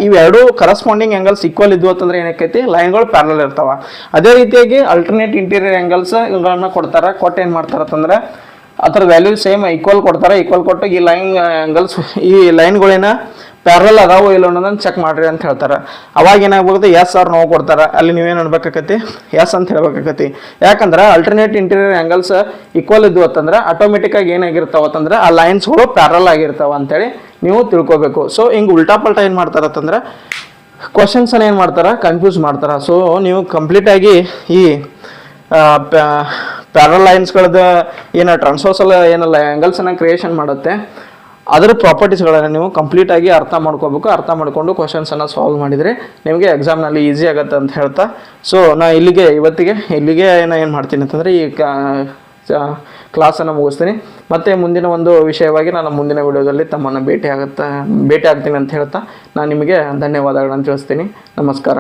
ಇವೆರಡು ಕರಸ್ಪಾಂಡಿಂಗ್ ಆ್ಯಂಗಲ್ಸ್ ಈಕ್ವಲ್ ಇದ್ವು ಅಂತಂದ್ರೆ ಏನಕ್ಕೈತಿ, ಲೈನ್ಗಳು ಪ್ಯಾರಲ್ ಇರ್ತಾವ. ಅದೇ ರೀತಿಯಾಗಿ ಅಲ್ಟರ್ನೇಟ್ ಇಂಟೀರಿಯರ್ ಆ್ಯಂಗಲ್ಸ್ ಇವುಗಳನ್ನ ಕೊಡ್ತಾರೆ. ಕೊಟ್ಟು ಏನು ಮಾಡ್ತಾರಂತಂದ್ರೆ ಅದರ ವ್ಯಾಲ್ಯೂ ಸೇಮ್ ಈಕ್ವಲ್ ಕೊಡ್ತಾರೆ. ಈಕ್ವಲ್ ಕೊಟ್ಟು ಈ ಲೈನ್ ಆ್ಯಂಗಲ್ಸ್ ಈ ಲೈನ್ಗಳೇನ ಪ್ಯಾರಲ್ ಅದಾವೋ ಇಲ್ಲ ಅನ್ನೋದನ್ನು ಚೆಕ್ ಮಾಡ್ರಿ ಅಂತ ಹೇಳ್ತಾರೆ. ಅವಾಗ ಏನಾಗ್ಬೋದು, ಎಸ್ ಆರ್ ನೋ ಕೊಡ್ತಾರೆ. ಅಲ್ಲಿ ನೀವೇನು ಅನ್ಬೇಕಾಕತಿ, ಎಸ್ ಅಂತ ಹೇಳ್ಬೇಕಾಕತಿ. ಯಾಕಂದ್ರೆ ಅಲ್ಟರ್ನೇಟ್ ಇಂಟೀರಿಯರ್ ಆ್ಯಂಗಲ್ಸ್ ಈಕ್ವಲ್ ಇದ್ವು ಅಂತಂದ್ರೆ ಆಟೋಮೆಟಿಕ್ಕಾಗಿ ಏನಾಗಿರ್ತಾವ ಅಂತಂದ್ರೆ ಆ ಲೈನ್ಸ್ಗಳು ಪ್ಯಾರಲ್ ಆಗಿರ್ತಾವ ಅಂತೇಳಿ ನೀವು ತಿಳ್ಕೊಬೇಕು. ಸೊ ಹಿಂಗೆ ಉಲ್ಟಾ ಪಲ್ಟಾ ಏನು ಮಾಡ್ತಾರಂತಂದ್ರೆ ಕ್ವಶನ್ಸನ್ನು ಏನು ಮಾಡ್ತಾರೆ, ಕನ್ಫ್ಯೂಸ್ ಮಾಡ್ತಾರೆ. ಸೊ ನೀವು ಕಂಪ್ಲೀಟಾಗಿ ಈ ಪ್ಯಾರಲ್ ಲೈನ್ಸ್ಗಳದ್ದು ಏನು ಟ್ರಾನ್ಸ್ವರ್ಸಲ್ ಏನಲ್ಲ ಆ್ಯಂಗಲ್ಸನ್ನು ಕ್ರಿಯೇಷನ್ ಮಾಡುತ್ತೆ, ಅದರ ಪ್ರಾಪರ್ಟೀಸ್ಗಳನ್ನು ನೀವು ಕಂಪ್ಲೀಟಾಗಿ ಅರ್ಥ ಮಾಡ್ಕೋಬೇಕು. ಅರ್ಥ ಮಾಡಿಕೊಂಡು ಕ್ವಶನ್ಸನ್ನು ಸಾಲ್ವ್ ಮಾಡಿದರೆ ನಿಮಗೆ ಎಕ್ಸಾಮ್ನಲ್ಲಿ ಈಸಿ ಆಗುತ್ತೆ ಅಂತ ಹೇಳ್ತಾ, ಸೊ ನಾ ಇವತ್ತಿಗೆ ಏನು ಮಾಡ್ತೀನಿ ಅಂತಂದರೆ ಈ ಕ್ಲಾಸನ್ನು ಮುಗಿಸ್ತೀನಿ. ಮತ್ತು ಮುಂದಿನ ಒಂದು ವಿಷಯವಾಗಿ ನಾನು ಮುಂದಿನ ವಿಡಿಯೋದಲ್ಲಿ ತಮ್ಮನ್ನು ಭೇಟಿ ಆಗ್ತೀನಿ ಅಂತ ಹೇಳ್ತಾ ನಾನು ನಿಮಗೆ ಧನ್ಯವಾದಗಳನ್ನು ತಿಳಿಸ್ತೀನಿ. ನಮಸ್ಕಾರ.